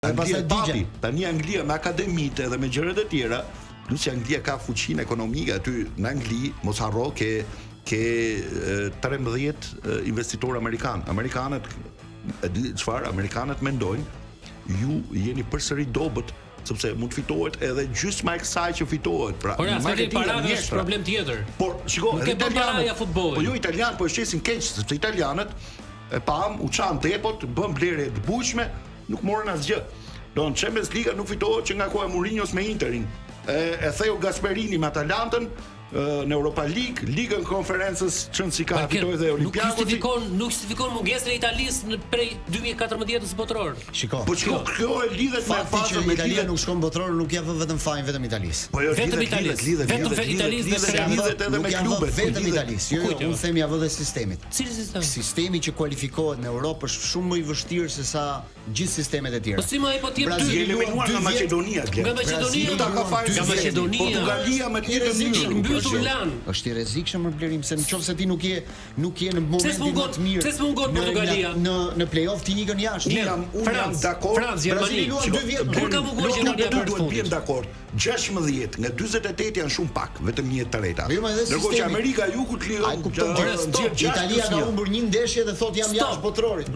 Tani Anglia me akademitë dhe me gjërat e tjera, plus që Anglia ka fuqinë ekonomike aty në Angli, mos harro ke 13 investitorë amerikanë. Amerikanët çfarë? Amerikanët mendojnë ju jeni përsëri dobët sepse mund të fitohet edhe gjysma e kësaj që fitohet. Pra, marketingi është problem tjetër. Por shiko, nuk e bën paraja futbollit. Po jo italianë po e shesin keq sepse italianët e pam u çan depot, bën blerje të bujshme, nuk morën asgjë. Don Champions League nuk fitohet që nga koha e Mourinhos me Interin. E theu Gasperini me Atalantën në Europa League, Ligën Konferencës çon si ka fitoi dhe Olimpiakosi. Nuk justifikon mungesën e Italisë prej 2014-s botror. Shiko. Po kjo e lidhet me faktin që Italia nuk shkon botror, nuk ia vë vetëm fajin vetëm Italisë. Po jo vetëm Italisë, vetëm Italisë lidhet edhe me klubet, vetëm Italisë. Jo, unë them ja vë dhe sistemit. Cili sistem? Sistemi që kualifikohet në Europë është shumë më i vështirë se sa gjithë sistemet e tjera. Po si më ai po ti eliminuar nga Maqedonia, nga Maqedonia, nga Maqedonia, Portugalia me tjetër mënyrë. Është i rrezikshëm për blerim se nëse ti nuk je në momentin më të mirë. Pse s'mungon Portugalia? Në play-off ti ikën jashtë. Unë jam dakord. Francë, Gjermani. Kur ka munguar Gjermania për të bën dakord. 16 nga 48 janë shumë pak, vetëm 1/3. Ndërkohë që Amerika e Jugut lidhon Italia ka humbur një ndeshje dhe thotë jam jashtë botrorit.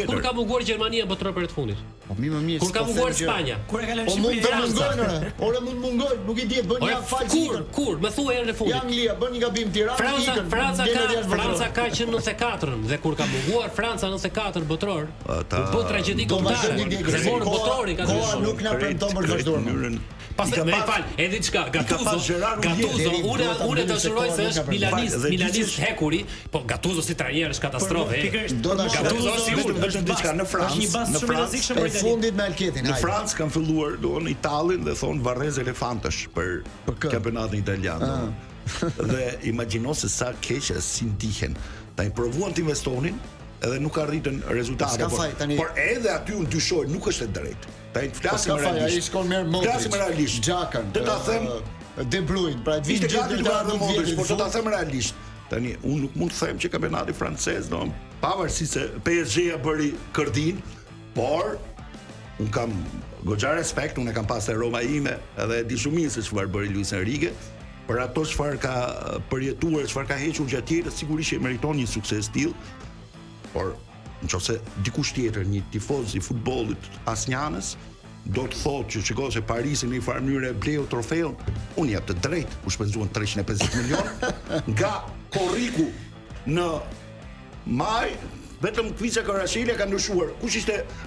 Kur ka munguar Gjermania në botror për të fundit? Po më mirë. Kur ka munguar Spanja? Kur e ka lënë Shqipërinë? Ora mund mungoj, nuk i diet bën një fal. Kur? Më thuaj herën e fundit. Anglia bën një gabim Tiranë. Franca ka që 94-ën dhe kur ka munguar Franca 94 botror, u bë tragjedi kombëtare. Se morën botrorin ka thënë. Nuk na premton për të vazhduar. Pastaj më fal, edhe diçka, Gattuso, unë dashuroj se është milanist hekuri, po Gattuso si trajner është katastrofë. Gattuso si vetëm diçka në Francë, në fundit me Alketin. Në Francë kanë filluar doon Itallin dhe thon varrez elefantash për kampionatin italian. Dhe imagjino se sa keq si ndihen. Tani provuan të investonin edhe nuk arritën rezultate, por edhe aty u dyshojnë, nuk është e drejtë. Tani flasim realisht. Flasim realisht. Xhakan. Do ta them De Bruyne, pra të vitë gjithë por do ta them realisht. Tani unë nuk mund të them që kampionati francez, do pavarësisht se PSG-ja bëri kërdin, por un kam goxha respekt, unë kam pasur Roma ime, edhe di shumë mirë se çfarë bëri Luis Enrique, për ato çfarë ka përjetuar, çfarë ka hequr gjatë jetës, sigurisht që meriton një sukses tillë. Por nëse dikush tjetër, një tifoz i futbollit asnjanës, do të thotë që shikoj se Parisi në një farë mënyrë e bleu trofeun, unë jap të drejtë, u shpenzuan 350 milionë nga korriku në maj, vetëm Kviça Kvarashvili ka ndryshuar. Kush ishte